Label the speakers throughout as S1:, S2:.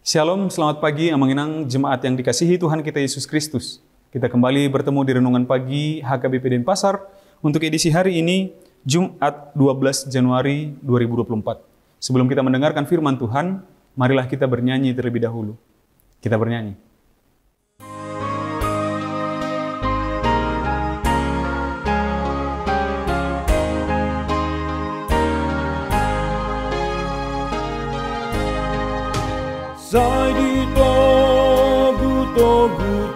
S1: Shalom, selamat pagi Amanginang Jemaat yang dikasihi Tuhan kita Yesus Kristus. Kita kembali bertemu di Renungan Pagi HKBP Denpasar untuk edisi hari ini, Jumat 12 Januari 2024. Sebelum kita mendengarkan firman Tuhan, marilah kita bernyanyi terlebih dahulu. Kita bernyanyi.
S2: Sai di togu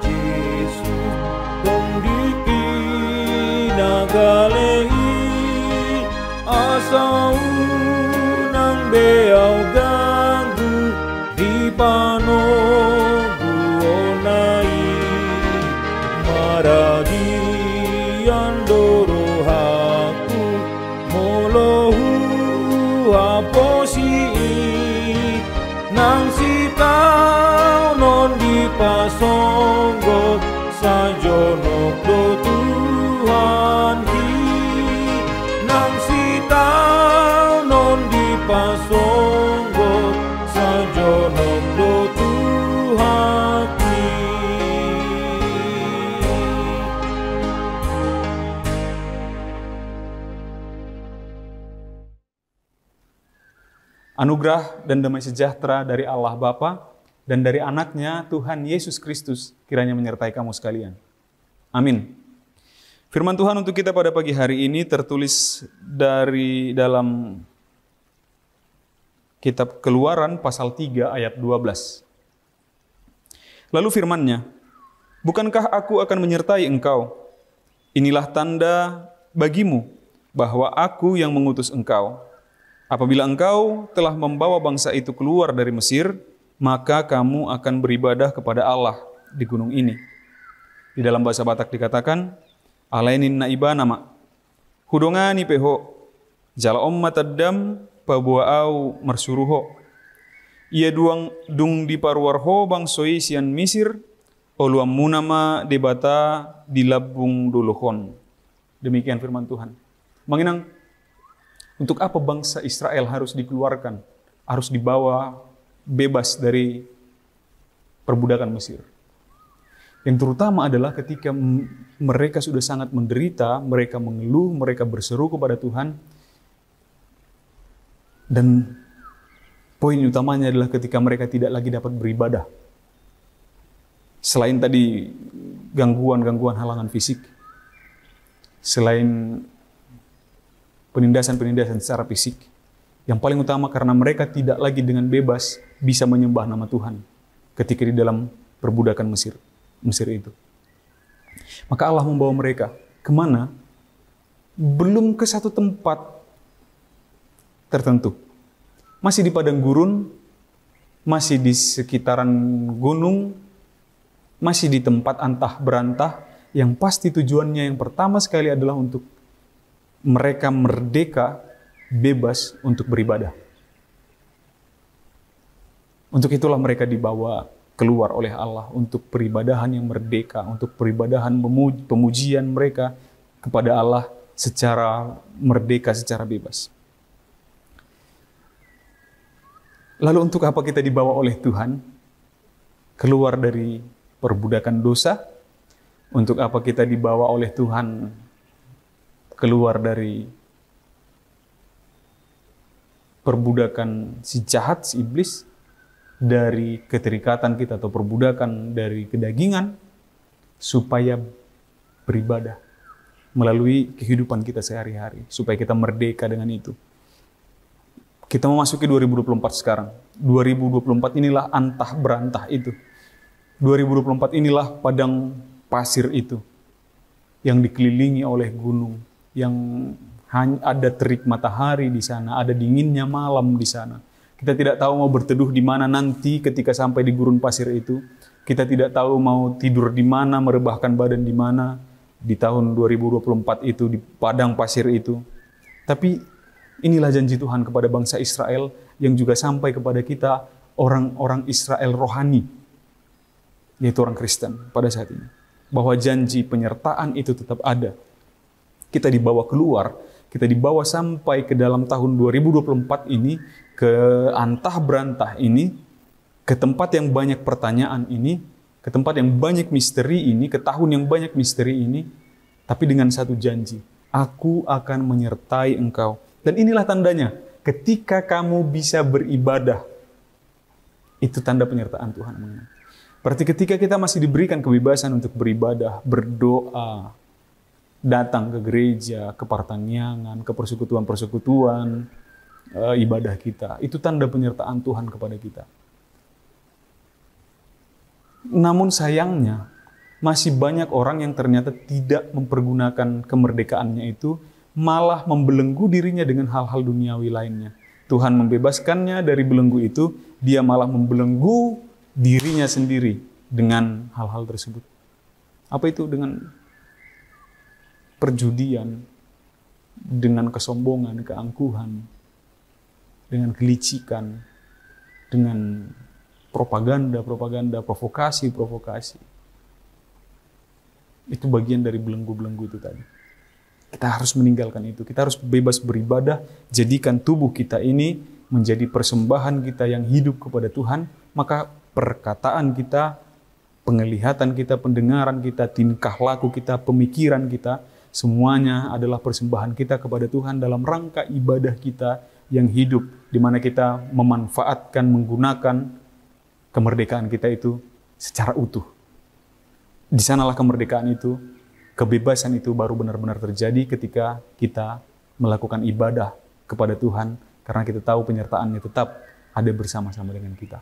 S2: Yesus kong di nagalei asau nang beau ganggu di panogu onai maragi andoro haku molohu aposi nang sitau non di pasonggo sajono do Tuhan ki nang sitau non di pasonggo sajono do Tuhan ki.
S1: Anugerah dan damai sejahtera dari Allah Bapa dan dari anaknya Tuhan Yesus Kristus kiranya menyertai kamu sekalian. Amin. Firman Tuhan untuk kita pada pagi hari ini tertulis dari dalam kitab Keluaran pasal 3 ayat 12. Lalu firman-Nya, "Bukankah aku akan menyertai engkau? Inilah tanda bagimu bahwa aku yang mengutus engkau. Apabila engkau telah membawa bangsa itu keluar dari Mesir, maka kamu akan beribadah kepada Allah di gunung ini." Di dalam bahasa Batak dikatakan, "Alainin naiba nama, hudongani peho, jala om matadam, pabuau mersuruho. Ia dung di parwarho bang soi sian Misir, oluam munama debata di labung duluhon." Demikian firman Tuhan. Menginang, untuk apa bangsa Israel harus dikeluarkan, harus dibawa bebas dari perbudakan Mesir? Yang terutama adalah ketika mereka sudah sangat menderita, mereka mengeluh, mereka berseru kepada Tuhan. Dan poin utamanya adalah ketika mereka tidak lagi dapat beribadah. Selain tadi gangguan-gangguan halangan fisik, selain penindasan-penindasan secara fisik, yang paling utama karena mereka tidak lagi dengan bebas bisa menyembah nama Tuhan ketika di dalam perbudakan Mesir itu. Maka Allah membawa mereka kemana? Belum ke satu tempat tertentu. Masih di padang gurun, masih di sekitaran gunung, masih di tempat antah berantah, yang pasti tujuannya yang pertama sekali adalah untuk mereka merdeka, bebas untuk beribadah. Untuk itulah mereka dibawa keluar oleh Allah untuk peribadahan yang merdeka, untuk peribadahan pemujian mereka kepada Allah secara merdeka, secara bebas. Lalu untuk apa kita dibawa oleh Tuhan? Keluar dari perbudakan dosa. Untuk apa kita dibawa oleh Tuhan keluar dari perbudakan si jahat, si iblis, dari keterikatan kita atau perbudakan dari kedagingan, supaya beribadah melalui kehidupan kita sehari-hari, supaya kita merdeka dengan itu. Kita memasuki 2024 sekarang. 2024 inilah antah berantah itu. 2024 inilah padang pasir itu, yang dikelilingi oleh gunung, yang hanya ada terik matahari di sana, ada dinginnya malam di sana. Kita tidak tahu mau berteduh di mana nanti ketika sampai di gurun pasir itu. Kita tidak tahu mau tidur di mana, merebahkan badan di mana di tahun 2024 itu, di padang pasir itu. Tapi inilah janji Tuhan kepada bangsa Israel yang juga sampai kepada kita, orang-orang Israel rohani, yaitu orang Kristen pada saat ini. Bahwa janji penyertaan itu tetap ada. Kita dibawa keluar, kita dibawa sampai ke dalam tahun 2024 ini, ke antah berantah ini, ke tempat yang banyak pertanyaan ini, ke tempat yang banyak misteri ini, ke tahun yang banyak misteri ini, tapi dengan satu janji, aku akan menyertai engkau. Dan inilah tandanya, ketika kamu bisa beribadah, itu tanda penyertaan Tuhan. Berarti ketika kita masih diberikan kebebasan untuk beribadah, berdoa, datang ke gereja, ke pertanian, ke persekutuan-persekutuan, ibadah kita, itu tanda penyertaan Tuhan kepada kita. Namun sayangnya, masih banyak orang yang ternyata tidak mempergunakan kemerdekaannya itu, malah membelenggu dirinya dengan hal-hal duniawi lainnya. Tuhan membebaskannya dari belenggu itu, dia malah membelenggu dirinya sendiri dengan hal-hal tersebut. Apa itu? Dengan perjudian, dengan kesombongan, keangkuhan, dengan kelicikan, dengan propaganda, provokasi. Itu bagian dari belenggu-belenggu itu tadi. Kita harus meninggalkan itu. Kita harus bebas beribadah, jadikan tubuh kita ini menjadi persembahan kita yang hidup kepada Tuhan, maka perkataan kita, penglihatan kita, pendengaran kita, tingkah laku kita, pemikiran kita, semuanya adalah persembahan kita kepada Tuhan dalam rangka ibadah kita yang hidup, di mana kita memanfaatkan, menggunakan kemerdekaan kita itu secara utuh. Di sanalah kemerdekaan itu, kebebasan itu baru benar-benar terjadi ketika kita melakukan ibadah kepada Tuhan, karena kita tahu penyertaannya tetap ada bersama-sama dengan kita.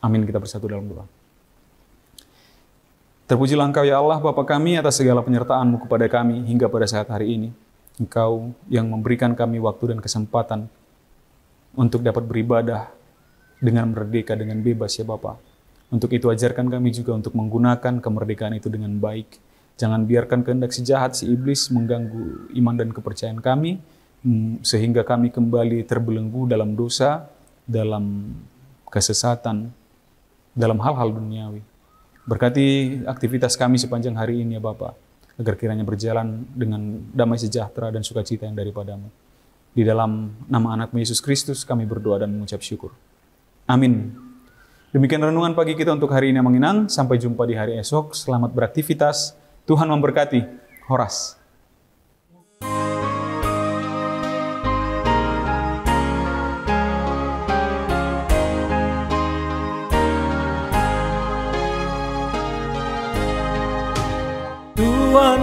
S1: Amin, kita bersatu dalam doa. Terpujilah Engkau ya Allah, Bapa kami, atas segala penyertaan-Mu kepada kami hingga pada saat hari ini. Engkau yang memberikan kami waktu dan kesempatan untuk dapat beribadah dengan merdeka, dengan bebas ya Bapa. Untuk itu ajarkan kami juga untuk menggunakan kemerdekaan itu dengan baik. Jangan biarkan kehendak si jahat, si iblis mengganggu iman dan kepercayaan kami, sehingga kami kembali terbelenggu dalam dosa, dalam kesesatan, dalam hal-hal duniawi. Berkati aktivitas kami sepanjang hari ini ya Bapa, agar kiranya berjalan dengan damai sejahtera dan sukacita yang daripada-Mu. Di dalam nama anak-Mu Yesus Kristus kami berdoa dan mengucap syukur. Amin. Demikian renungan pagi kita untuk hari ini yang menginang. Sampai jumpa di hari esok. Selamat beraktivitas. Tuhan memberkati. Horas.
S2: Tuhan